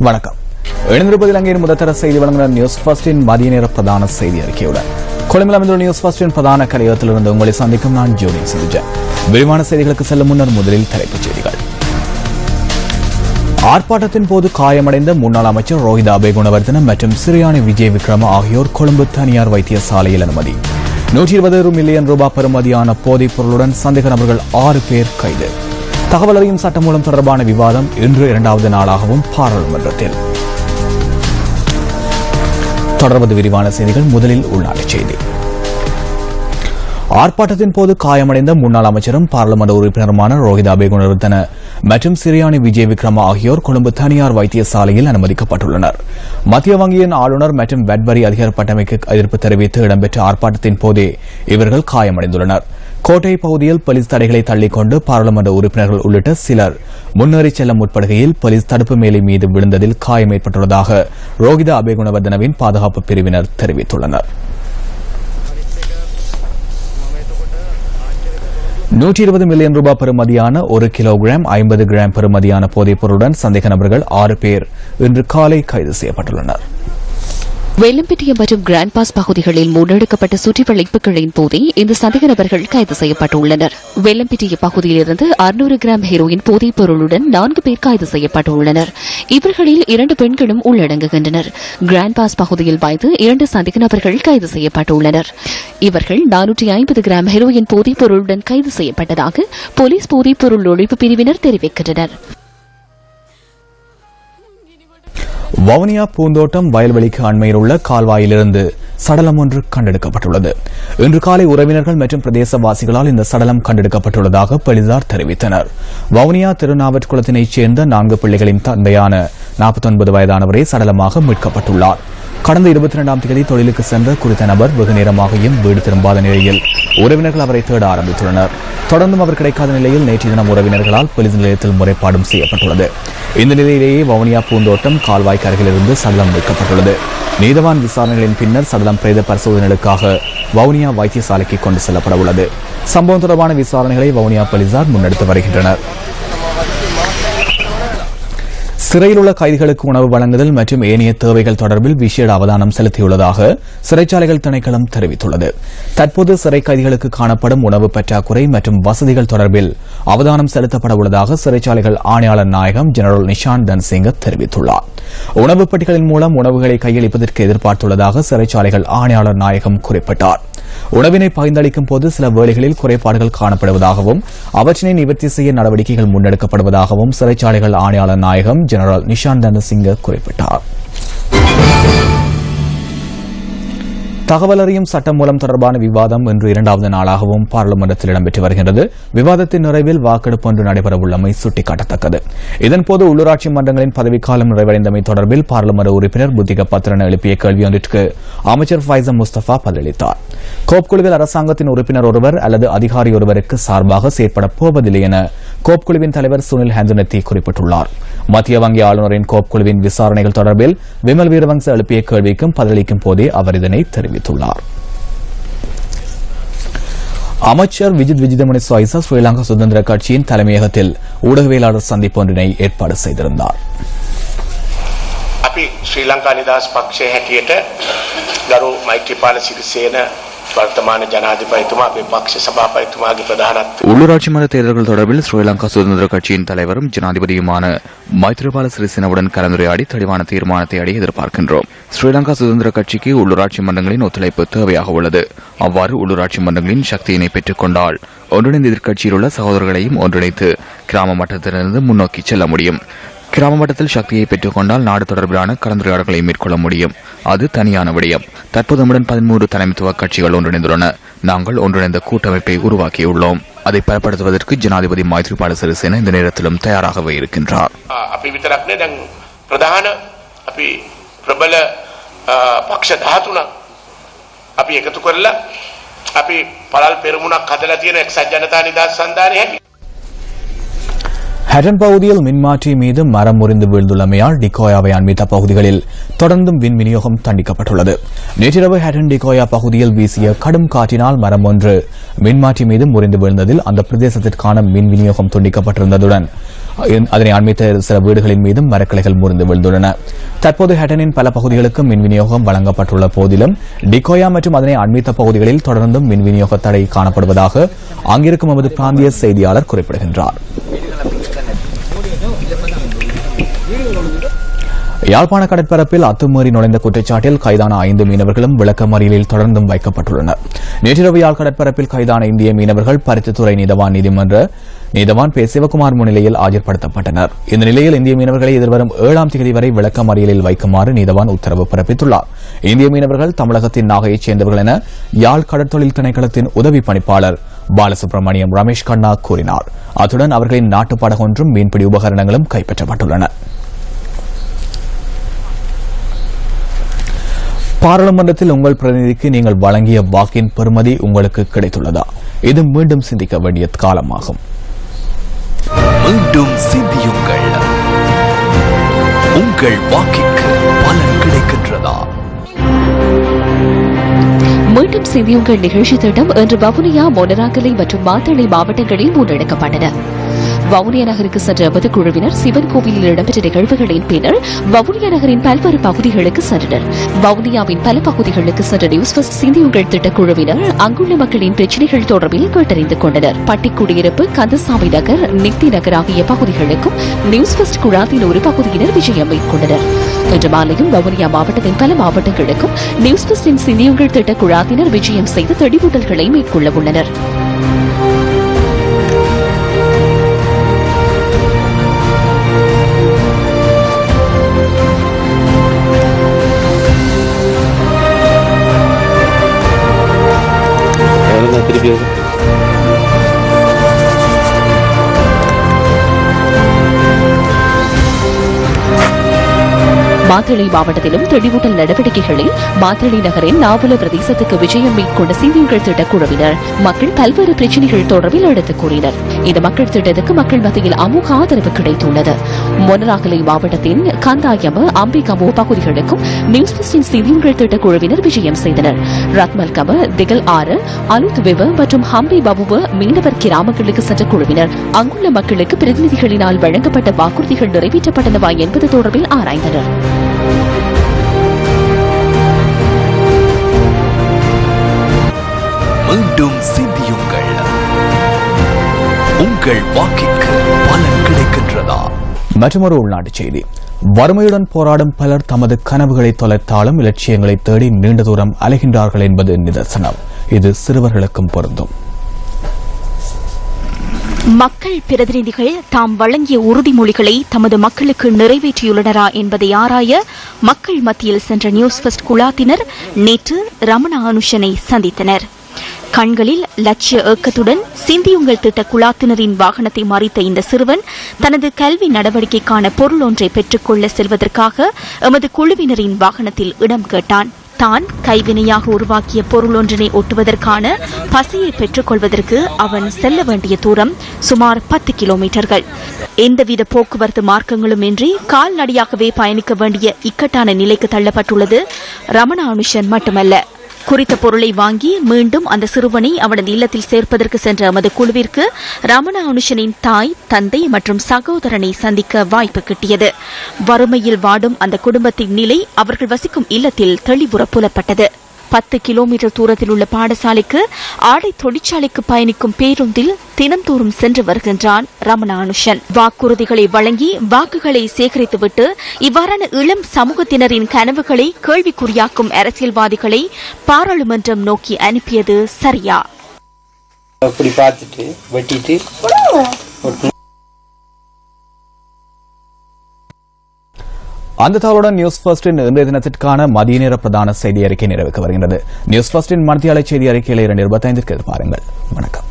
வணக்கம். எழுந்திருப்பது இலங்கையின் முதற்தர செய்தி வழங்குனர் நியூஸ் ஃபர்ஸ்டின் மதிய நேர பிரதான செய்தி அறிக்கையுடன் கொழும்பில் அமைந்துள்ள நியூஸ் ஃபர்ஸ்டின் பிரதான கலையகத்திலிருந்து உங்களை சந்திக்கும் நான் ஜோனி சிறுஜன். விரிவான செய்திகளுக்கு செல்லும் முன்னர் முதலில் தலைப்புச் செய்திகள். ஆர்ப்பாட்டத்தின் போது காயமடைந்த முன்னாள் அமைச்சர் ரோஹித அபேகுணவர்தன மற்றும் சிறியானி விஜய் விக்ரம ஆகியோர் கொழும்பு தனியார் வைத்தியசாலையில் அனுமதி. 120 மில்லியன் ரூபாய் பெறுமதியான போதைப் பொருளுடன் சந்தேக நபர்கள் 6 பேர் கைது. தகவல் அறியும் சட்டமூலம் தொடர்பான விவாதம் இன்று 2வது நாளாகவும் பாராளுமன்றத்தில். தொடர்வது விரிவான செய்திகள். முதலில் உள்நாட்டுச் செய்தி. ஆர்ப்பாட்டத்தின் போது காயமடைந்த முன்னாள் அமைச்சரும் பாராளுமன்ற உறுப்பினருமான ரோஹித அபேகுணவர்தன மற்றும் சிறியானி விஜய் விக்ரம ஆகியோர் கொழும்பு தனியார் வைத்தியசாலையில் அனுமதிக்கப்பட்டுள்ளனர். மத்திய வங்கியின் ஆளுநர் மற்றும் வெட்வரி அதிகாரப்பட்டமைக்கு எதிர்ப்பு தெரிவித்து இடம்பெற்ற ஆர்ப்பாட்டத்தின் போதே இவர்கள் காயமடைந்துள்ளனர். கோட்டை பகுதியில் போலீஸ் தடைகளை தள்ளிக்கொண்டு பாராளுமன்ற உறுப்பினர்கள் உள்ளிட்ட சிலர் முன்னேறி செல்ல முற்படுகையில் போலீஸ் தடுப்பு வேலி மீது விழுந்ததில் காயம் ஏற்பட்டுள்ளதாக ரோஹித அபேகுணவர்தனவின் பாதுகாப்பு பிரிவினர் தெரிவித்துள்ளனர். 120 மில்லியன் ரூபாய் பெறுமதியான 1 கிலோகிராம் 50 கிராம் பெறுமதியான போதைப் பொருளுடன் சந்தேக நபர்கள் 6 பேர் இன்று காலை கைது செய்யப்பட்டுள்ளனர். வெள்ளம்பிட்டிய மற்றும் கிராண்ட் பாஸ் பகுதிகளில் முன்னெடுக்கப்பட்ட சுற்றிவளைப்புகளின் போதே இந்த சந்தேக நபர்கள் கைது செய்யப்பட்டுள்ளனர். வெள்ளம்பிட்டிய பகுதியிலிருந்து 600 கிராம் ஹெரோயின் போதைப் பொருளுடன் 4 பேர் கைது செய்யப்பட்டுள்ளனர். இவர்களில் 2 பெண்களும் உள்ளடங்குகின்றனர். கிராண்ட் பாஸ் பகுதியில் வைத்து 2 சந்தேக நபர்கள் கைது செய்யப்பட்டுள்ளனர். இவர்கள் 450 கிராம் ஹெரோயின் போதைப் பொருளுடன் கைது செய்யப்பட்டதாக போலீஸ் போதைப் பொருள் ஒழிப்பு பிரிவினர் தெரிவிக்கின்றனர். வவுனியா பூந்தோட்டம் வயல்வெளிக்கு அண்மையில் உள்ள கால்வாயிலிருந்து சடலம் ஒன்று கண்டெடுக்கப்பட்டுள்ளது. இன்று காலை உறவினர்கள் மற்றும் பிரதேசவாசிகளால் இந்த சடலம் கண்டெடுக்கப்பட்டுள்ளதாக போலீசார் தெரிவித்தனர். வவுனியா திருநாவற்குளத்தினைச் சேர்ந்த 4 பிள்ளைகளின் தந்தையான 49 வயதானவரே சடலமாக மீட்கப்பட்டுள்ளார். கடந்த 22ஆம் தேதி தொழிலுக்கு சென்ற குறித்த நபர் வெகு நேரமாகியும் வீடு திரும்பாத நிலையில் உறவினர்கள் அவரை தேட ஆரம்பித்துள்ளனர். தொடர்ந்தும் அவர் கிடைக்காத நிலையில் நேற்றைய தினம் உறவினர்களால் போலீஸ் நிலையத்தில் முறைப்பாடும் செய்யப்பட்டுள்ளது. இந்த நிலையிலேயே வவுனியா பூந்தோட்டம் கால்வாய்க்கு அருகிலிருந்து சடலம் மீட்கப்பட்டுள்ளது. நீதவான் விசாரணைகளின் பின்னர் சடலம் பிரேத பரிசோதனைகளுக்காக வவுனியா வைத்தியசாலைக்கு கொண்டு செல்லப்பட உள்ளது. சம்பவம் தொடர்பான விசாரணைகளை வவுனியா போலீசார் முன்னெடுத்து வருகின்றனர். சிறையில் உள்ள கைதிகளுக்கு உணவு வழங்குதல் மற்றும் ஏனைய தேவைகள் தொடர்பில் விசேட அவதானம் செலுத்தியுள்ளதாக சிறைச்சாலைகள் திணைக்களம் தெரிவித்துள்ளது. தற்போது சிறை கைதிகளுக்கு காணப்படும் உணவு பற்றாக்குறை மற்றும் வசதிகள் தொடர்பில் அவதானம் செலுத்தப்பட உள்ளதாக சிறைச்சாலைகள் ஆணையாளர் நாயகம் ஜெனரல் நிஷாந்த் தன்சிங்க தெரிவித்துள்ளார். உணவுப் பெட்டிகளின் மூலம் உணவுகளை கையளிப்பதற்கு எதிர்பார்த்துள்ளதாக சிறைச்சாலைகள் ஆணையாளர் நாயகம் குறிப்பிட்டார். உணவினை பகிர்ந்தளிக்கும் போது சில வேளைகளில் குறைபாடுகள் காணப்படுவதாகவும் அவற்றினை நிவர்த்தி செய்ய நடவடிக்கைகள் முன்னெடுக்கப்படுவதாகவும் சிறைச்சாலைகள் ஆணையாளர் நாயகம் ஜெனரல் நிஷாந்த் தனசிங்க குறிப்பிட்டார். தகவல் அறியும் சட்டம் மூலம் தொடர்பான விவாதம் இன்று 2வது நாளாகவும் பாராளுமன்றத்தில் இடம்பெற்று வருகின்றது. விவாதத்தின் நிறைவில் வாக்கெடுப்பு ஒன்று நடைபெறவுள்ளமை சுட்டிக்காட்டத்தக்கது. இதன்போது உள்ளூராட்சி மன்றங்களின் பதவிக்காலம் நிறைவடைந்தமை தொடர்பில் பாராளுமன்ற உறுப்பினர் புத்திக பத்ரன் எழுப்பிய கேள்வி ஒன்றிற்கு அமைச்சர் ஃபைசம் முஸ்தபா பதிலளித்தார். கோப்குழுவில் அரசாங்கத்தின் உறுப்பினர் ஒருவர் அல்லது அதிகாரி ஒருவருக்கு சார்பாக செயற்பட போவதில்லை என கோப்குழுவின் தலைவர் சுனில் ஹேந்துனத்தி குறிப்பிட்டுள்ளார். மத்திய வங்கி ஆளுநரின் கோப்குழுவின் விசாரணைகள் தொடர்பில் விமல் வீரவங்ச எழுப்பிய கேள்விக்கும் பதிலளிக்கும் போதே அவர் இதனை தெரிவித்துள்ளார். அமைச்சர் விஜித் விஜிதமணி சுவைசா ஸ்ரீலங்கா சுதந்திர கட்சியின் தலைமையகத்தில் ஊடகவியலாளர் சந்திப்பு ஒன்றினை ஏற்பாடு செய்திருந்தார். ஸ்ரீலங்கா நிதாஸ் பக்ஷே හැටියට ගරු මෛත්‍රීපාල සිරිසේන වර්තමාන ජනාධිපතිතුමා අපේ පක්ෂ සභාපතිතුමාගේ ප්‍රධානත්වයෙන් உள்ளூராட்சி மன்ற தேர்தல்கள் தொடர்பில் ஸ்ரீலங்கா சுதந்திர கட்சியின் தலைவரும் ஜனாதிபதியுமான மைத்ரிபால சிறிசேனவுடன் கலந்துரையாடி தெளிவான தீர்மானத்தை அடைய எதிர்பார்க்கின்றோம். ஸ்ரீலங்கா சுதந்திர கட்சிக்கு உள்ளூராட்சி மன்றங்களின் ஒத்துழைப்பு தேவையாக உள்ளது. அவ்வாறு உள்ளூராட்சி மன்றங்களின் சக்தியினை பெற்றுக் கொண்டால் ஒன்றிணைந்த எதிர்க்கட்சியில் உள்ள சகோதரர்களையும் ஒன்றிணைத்து கிராம மட்டத்திலிருந்து முன்னோக்கி செல்ல முடியும். கிராம மட்டத்தில் சக்தியை பெற்றுக் கொண்டால் நாடு தொடர்பிலான கலந்துரையாடல்களை மேற்கொள்ள முடியும். அது தனியான விடயம். தற்போது நம்முடன் 13 தலைமைத்துவ கட்சிகள் ஒன்றிணைந்துள்ளன. நாங்கள் ஒன்றிணைந்த கூட்டமைப்பை உருவாக்கியுள்ளோம். அதை பயன்படுத்துவதற்கு ஜனாதிபதி மைத்ரிபால சிறிசேன இந்த நேரத்திலும் தயாராகவே இருக்கின்றார். பிரதான பிரபல පක්ෂ 13 අපි එකතු කරලා අපි පළල් පෙරමුණක් හදලා තියෙන එක්සත් ජනතා නිදහස් සන්ධානයේ හැටි ஹட்டன் பகுதியில் மின்மாற்றி மீது மரம் முறிந்து வீழ்ந்துள்ளமையால் டிகோயாவை அண்மித்த பகுதிகளில் தொடர்ந்தும் மின் விநியோகம் துண்டிக்கப்பட்டுள்ளது. நேற்றிரவு ஹட்டன் டிகோயா பகுதியில் வீசிய கடும் காற்றினால் மரம் ஒன்று மின்மாற்றி மீது முறிந்து வீழ்ந்ததில் அந்த பிரதேசத்திற்கான மின் விநியோகம் துண்டிக்கப்பட்டிருந்ததுடன் அதனை அண்மித்த சில வீடுகளின் மீதும் மரக்கிளைகள் முறிந்து வீழ்ந்துள்ளன. தற்போது ஹட்டனின் பல பகுதிகளுக்கு மின் விநியோகம் வழங்கப்பட்டுள்ள போதிலும் டிகோயா மற்றும் அதனை அண்மித்த பகுதிகளில் தொடர்ந்தும் மின் விநியோக தடை காணப்படுவதாக அங்கிருக்கும் நமது பிராந்திய செய்தியாளர் குறிப்பிடுகின்றார். யாழ்ப்பாண கடற்பரப்பில் அத்துமீறி நுழைந்த குற்றச்சாட்டில் கைதான 5 மீனவர்களும் விளக்கமறியலில் தொடர்ந்தும் வைக்கப்பட்டுள்ளனர். நேற்றிரவு யாழ் கடற்பரப்பில் கைதான இந்திய மீனவர்கள் பருத்தித்துறை நீதவான் பே. சிவகுமார் முன்னிலையில் ஆஜர்படுத்தப்பட்டனர். இந்த நிலையில் இந்திய மீனவர்களை எதிர்வரும் 7ஆம் தேதி வரை விளக்கமறியலில் வைக்குமாறு நீதவான் உத்தரவு பிறப்பித்துள்ளார். இந்திய மீனவர்கள் தமிழகத்தின் நாகையைச் சேர்ந்தவர்கள் என யாழ் கடற்தொழில் திணைக்களத்தின் உதவி பணிப்பாளர் பாலசுப்ரமணியம் ரமேஷ் கண்ணா கூறினார். அத்துடன் அவர்களின் நாட்டு படகொன்றும் மீன்பிடி உபகரணங்களும் கைப்பற்றப்பட்டுள்ளன. பாராளுமன்றத்தில் உங்கள் பிரதிநிதிக்கு நீங்கள் வழங்கிய வாக்கின் பெறுமதி உங்களுக்கு கிடைத்துள்ளதா? இது மீண்டும் சிந்திக்க வேண்டிய காலமாகும். மீண்டும் சிந்தியுங்கள். உங்கள் வாக்கிற்கு பலன் கிடைக்கின்றதா? மீண்டும் சிந்தியுங்கள் நிகழ்ச்சி திட்டம் இன்று வவுனியா, மொனராகலை மற்றும் மாத்தளை மாவட்டங்களில் முன்னெடுக்கப்பட்டன. வவுனியா நகருக்கு சென்ற எமது குழுவினர் சிவன் கோவிலில் இடம்பெற்ற நிகழ்வுகளின் பின்னர் வவுனியா நகரின் பல்வேறு பகுதிகளுக்கு சென்றனர். வவுனியாவின் பல பகுதிகளுக்கு சென்ற நியூஸ் ஃபர்ஸ்ட் சிந்தியுங்கள் திட்ட குழுவினர் அங்குள்ள மக்களின் பிரச்சினைகள் தொடர்பில் கேட்டறிந்து கொண்டனர். பட்டிக்குடியிருப்பு, கந்தசாமி நகர், நித்தி நகர் ஆகிய பகுதிகளுக்கும் நியூஸ் ஃபர்ஸ்ட் குழாத்தின் ஒரு பகுதியினர் விஜயம் மேற்கொண்டனர். இன்று மாலையும் வவுனியா மாவட்டத்தின் பல மாவட்டங்களுக்கும் நியூஸ் ஃபர்ஸ்டின் சிந்தியுங்கள் திட்ட குழாத்தினர் விஜயம் செய்து தெளிவூட்டல்களை மேற்கொள்ள உள்ளனர். மாத்தளை மாவட்டத்திலும் தெளிவூட்டல் நடவடிக்கைகளில் மாத்தளை நகரின் நாவல பிரதேசத்துக்கு விஜயம் மேற்கொண்ட சிந்தியுங்கள் திட்ட குழுவினர் மக்கள் பல்வேறு பிரச்சினைகள் தொடர்பில் எடுத்துக் கூறினர். இந்த மக்கள் திட்டத்துக்கு மக்கள் மத்தியில் அமோக ஆதரவு கிடைத்துள்ளது. மொனராகலை மாவட்டத்தின் கந்தாயம, அம்பிகமோ பகுதிகளுக்கும் நியூஸ் ஃபர்ஸ்டின் சிந்தியுங்கள் திட்ட குழுவினர் விஜயம் செய்தனர். ரத்மல்கம, திகல் ஆறு, அலுத்வெவ மற்றும் ஹம்பி பபுவ மீனவர் கிராமங்களுக்கு சென்ற குழுவினர் அங்குள்ள மக்களுக்கு பிரதிநிதிகளினால் வழங்கப்பட்ட வாக்குறுதிகள் நிறைவேற்றப்பட்டனவா என்பது தொடர்பில் ஆராய்ந்தனர். மீண்டும் சிந்தியுங்கள். உங்கள் வாக்கிற்கு பலன் கிடைக்கின்றதா? மற்றொரு உள்நாட்டுச் செய்தி. வறுமையுடன் போராடும் பலர் தமது கனவுகளை தொலைத்தாலும் இலட்சியங்களை தேடி நீண்ட தூரம் அலைகின்றார்கள் என்பது நிதர்சனம். இது சிறுவர்களுக்கும் பொருந்தும். மக்கள் பிரதிநிதிகள் தாம் வழங்கிய உறுதிமொழிகளை தமது மக்களுக்கு நிறைவேற்றியுள்ளனரா என்பதை ஆராய மக்கள் மத்தியில் சென்ற நியூஸ் ஃபர்ஸ்ட் குழாத்தினர் நேற்று ரமணா அனுஷனை சந்தித்தனர். கண்களில் லட்சிய ஏக்கத்துடன் சிந்தியுங்கள் திட்ட குழாத்தினரின் வாகனத்தை மறித்த இந்த சிறுவன் தனது கல்வி நடவடிக்கைக்கான பொருள் ஒன்றை பெற்றுக்கொள்ள செல்வதற்காக எமது குழுவினரின் வாகனத்தில் இடம் கேட்டான். தான் கைவினையாக உருவாக்கிய பொருள் ஒன்றினை ஒட்டுவதற்கான பசையை பெற்றுக் கொள்வதற்கு அவன் செல்ல வேண்டிய தூரம் சுமார் 10 கிலோமீட்டர்கள். எந்தவித போக்குவரத்து மார்க்கங்களும் இன்றி கால்நடையாகவே பயணிக்க வேண்டிய இக்கட்டான நிலைக்கு தள்ளப்பட்டுள்ளது ரமணா அனுஷன் மட்டுமல்ல. குறித்த பொருளை வாங்கி மீண்டும் அந்த சிறுவனை அவனது இல்லத்தில் சேர்ப்பதற்கு சென்ற எமது குழுவிற்கு ரமணா அனுஷனின் தாய், தந்தை மற்றும் சகோதரனை சந்திக்க வாய்ப்பு கிட்டியது. வறுமையில் வாடும் அந்த குடும்பத்தின் நிலை அவர்கள் வசிக்கும் இல்லத்தில் தெளிவுற புலப்பட்டது. 10 கிலோமீட்டர் தூரத்தில் உள்ள பாடசாலைக்கு ஆடை தொழிற்சாலைக்கு பயணிக்கும் பேருந்தில் தினந்தோறும் சென்று வருகின்றான் ரமணா அனுஷன். வாக்குறுதிகளை வழங்கி வாக்குகளை சேகரித்துவிட்டு இவ்வாறான இளம் சமூகத்தினரின் கனவுகளை கேள்விக்குறியாக்கும் அரசியல்வாதிகளை பாராளுமன்றம் நோக்கி அனுப்பியது சரியா? அந்த தகவலுடன் நியூஸ் ஃபர்ஸ்டின் இன்றைய தினத்திற்கான மதிய நேர பிரதான செய்தி அறிக்கை நிறைவுக்கு வருகிறது. நியூஸ் ஃபர்ஸ்டின் மத்தியாலை செய்தி அறிக்கையில் 2:25 எதிர்பாருங்கள். வணக்கம்.